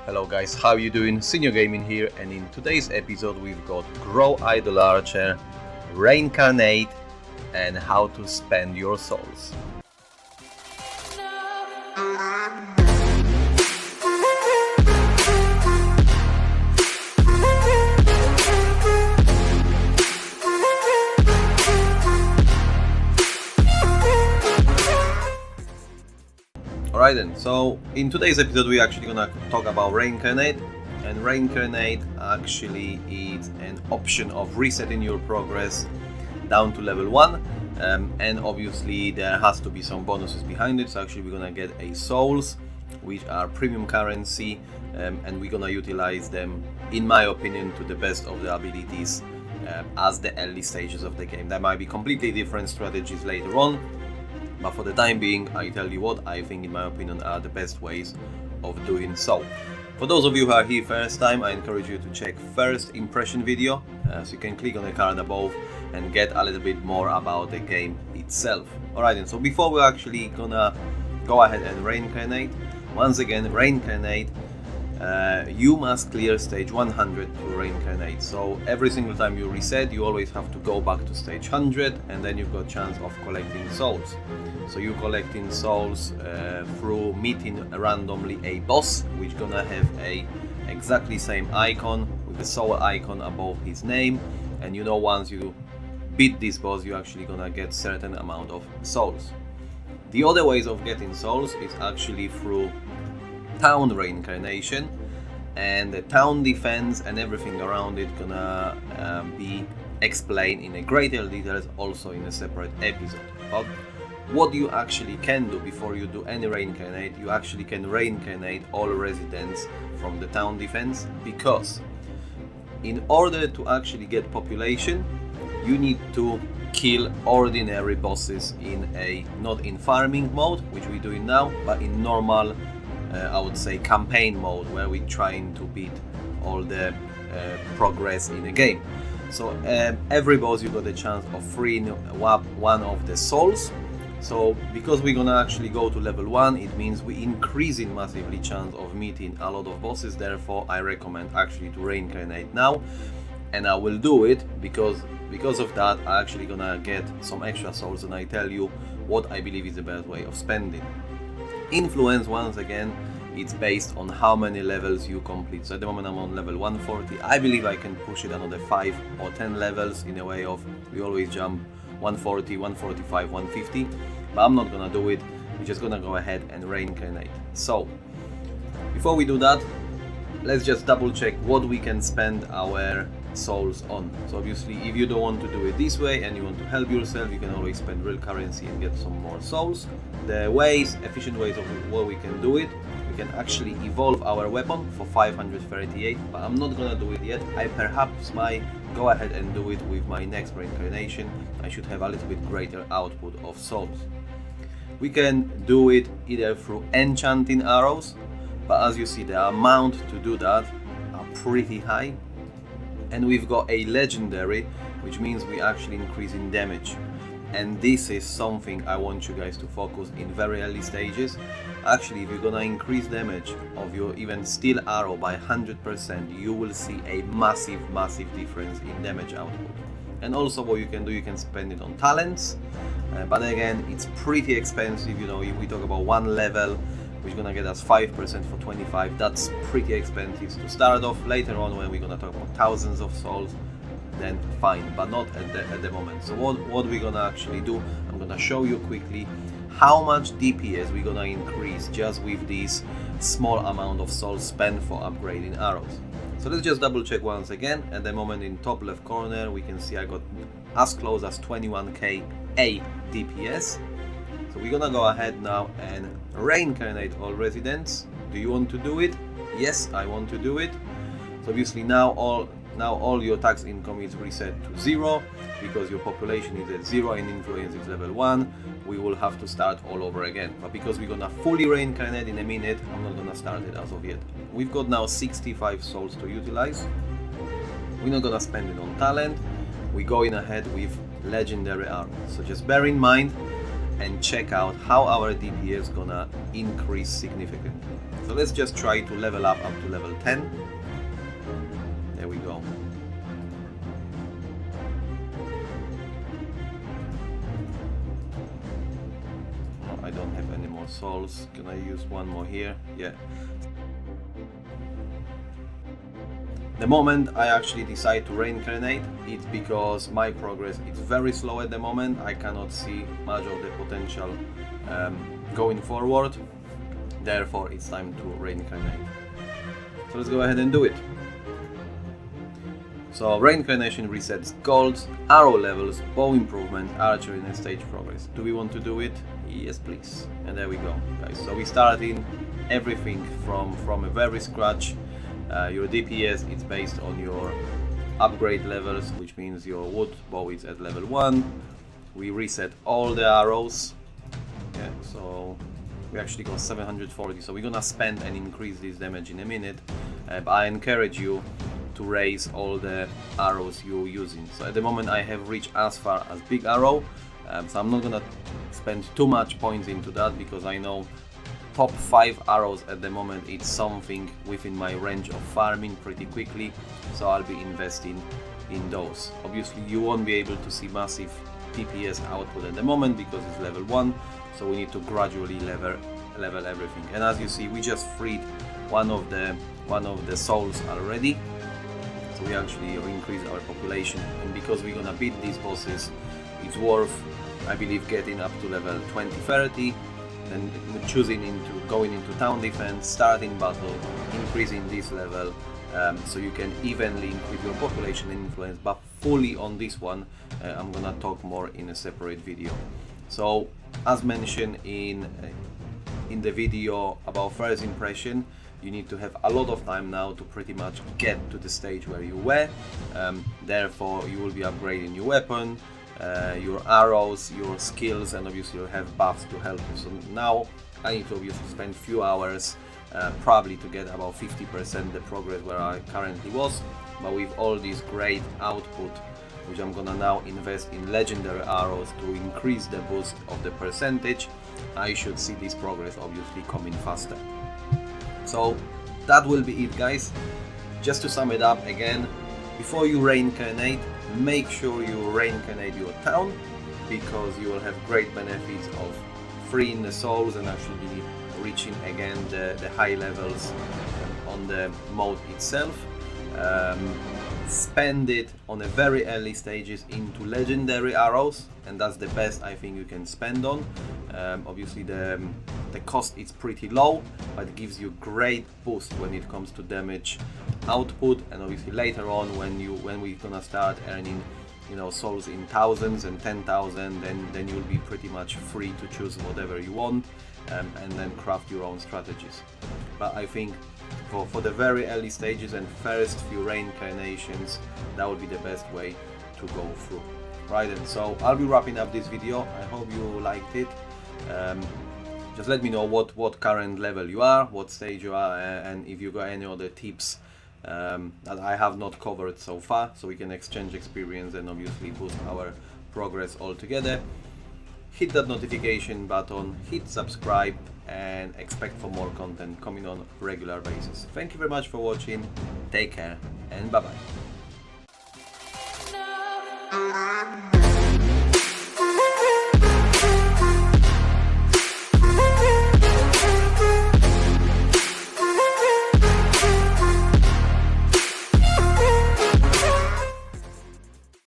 Hello guys, how you doing? CiNiO Gaming here, and in today's episode we've got Grow Idol Archer, Reincarnate, and how to spend your souls. Alright then, so in today's episode we're actually gonna talk about Reincarnate, and Reincarnate actually is an option of resetting your progress down to level 1, and obviously there has to be some bonuses behind it. So actually we're gonna get a souls, which are premium currency, and we're gonna utilize them, in my opinion, to the best of the abilities as the early stages of the game. There might be completely different strategies later on, but for the time being, I tell you what I think, in my opinion, are the best ways of doing so. For those of you who are here first time, I encourage you to check first impression video, so you can click on the card above and get a little bit more about the game itself. Alright then, so before we're actually gonna go ahead and reincarnate, once again, reincarnate, you must clear stage 100 to reincarnate. So every single time you reset, you always have to go back to stage 100, and then you've got chance of collecting souls. So you're collecting souls through meeting randomly a boss, which gonna have a exactly same icon with the soul icon above his name, and you know, once you beat this boss, you're actually gonna get certain amount of souls. The other ways of getting souls is actually through town reincarnation, and the town defense and everything around it gonna be explained in a greater details also in a separate episode. But what you actually can do before you do any reincarnate, you actually can reincarnate all residents from the town defense, because in order to actually get population, you need to kill ordinary bosses in a, not in farming mode, which we're doing now, but in normal, I would say, campaign mode, where we're trying to beat all the progress in the game. So every boss you got a chance of freeing one of the souls. So because we're gonna actually go to level 1, it means we increasing massively chance of meeting a lot of bosses. Therefore I recommend actually to reincarnate now, and I will do it because of that I actually gonna get some extra souls, and I tell you what I believe is the best way of spending. Influence, once again, it's based on how many levels you complete. So at the moment I'm on level 140. I believe I can push it another 5 or 10 levels in a way of, we always jump 140, 145, 150, but I'm not gonna do it. We're just gonna go ahead and reincarnate. So before we do that, let's just double check what we can spend our souls on. So obviously, if you don't want to do it this way and you want to help yourself, you can always spend real currency and get some more souls. The ways, efficient ways of what we can do it, we can actually evolve our weapon for 538, but I'm not gonna do it yet. I perhaps might go ahead and do it with my next reincarnation. I should have a little bit greater output of souls. We can do it either through enchanting arrows, but as you see, the amount to do that are pretty high. And we've got a legendary, which means we actually increase in damage. And this is something I want you guys to focus in very early stages. Actually, if you're gonna increase damage of your even steel arrow by 100%, you will see a massive difference in damage output. And also what you can do, you can spend it on talents, but again, it's pretty expensive. You know, if we talk about one level, which is gonna get us 5% for 25, that's pretty expensive to start off. Later on, when we're gonna talk about thousands of souls, then fine, but not at the moment. So what we're gonna actually do, I'm gonna show you quickly how much DPS we're gonna increase just with this small amount of souls spent for upgrading arrows. So let's just double check once again. At the moment, in top left corner, we can see I got as close as 21k a DPS. So we're gonna go ahead now and reincarnate all residents. Do you want to do it? Yes, I want to do it. So obviously now all your tax income is reset to 0, because your population is at 0 and influence is level 1. We will have to start all over again. But because we're gonna fully reincarnate in a minute, I'm not gonna start it as of yet. We've got now 65 souls to utilize. We're not gonna spend it on talent. We're going ahead with legendary armor. So just bear in mind and check out how our DPS gonna increase significantly. So let's just try to level up to level 10. There we go. Oh, I don't have any more souls. Can I use one more here? Yeah. The moment I actually decide to reincarnate, it's because my progress is very slow at the moment. I cannot see much of the potential going forward. Therefore, it's time to reincarnate. So let's go ahead and do it. So reincarnation resets golds, arrow levels, bow improvement, archery and stage progress. Do we want to do it? Yes, please. And there we go, guys. So we start in everything from a very scratch. Your DPS is based on your upgrade levels, which means your wood bow is at level 1. We reset all the arrows. Yeah, so we actually got 740. So we're gonna spend and increase this damage in a minute. But I encourage you to raise all the arrows you're using. So at the moment I have reached as far as big arrow. So I'm not gonna spend too much points into that because I know top 5 arrows at the moment, it's something within my range of farming pretty quickly, so I'll be investing in those. Obviously you won't be able to see massive DPS output at the moment because it's level 1, so we need to gradually level everything. And as you see, we just freed one of the souls already, so we actually increased our population, and because we're gonna beat these bosses, it's worth, I believe, getting up to level 20-30. Then going into town defense, starting battle, increasing this level, so you can evenly increase your population and influence. But fully on this one, I'm gonna talk more in a separate video. So as mentioned in the video about first impression, you need to have a lot of time now to pretty much get to the stage where you were. Therefore you will be upgrading your weapon, your arrows, your skills, and obviously you'll have buffs to help you. So now I need to obviously spend a few hours probably to get about 50% the progress where I currently was, but with all this great output, which I'm gonna now invest in legendary arrows to increase the boost of the percentage, I should see this progress obviously coming faster. So that will be it, guys. Just to sum it up again, before you reincarnate, make sure you reincarnate your town, because you will have great benefits of freeing the souls and actually reaching again the high levels on the mode itself. Spend it on the very early stages into legendary arrows, and that's the best I think you can spend on. Obviously the cost is pretty low, but it gives you great boost when it comes to damage output, and obviously later on when we're gonna start earning, you know, souls in thousands and 10,000, then you'll be pretty much free to choose whatever you want, and then craft your own strategies. But I think for the very early stages and first few reincarnations, that would be the best way to go through. Right, and so I'll be wrapping up this video. I hope you liked it. Just let me know what current level you are, what stage you are, and if you got any other tips that I have not covered so far, so we can exchange experience and obviously boost our progress all together. Hit that notification button, hit subscribe, and expect for more content coming on a regular basis. Thank you very much for watching, take care, and bye bye.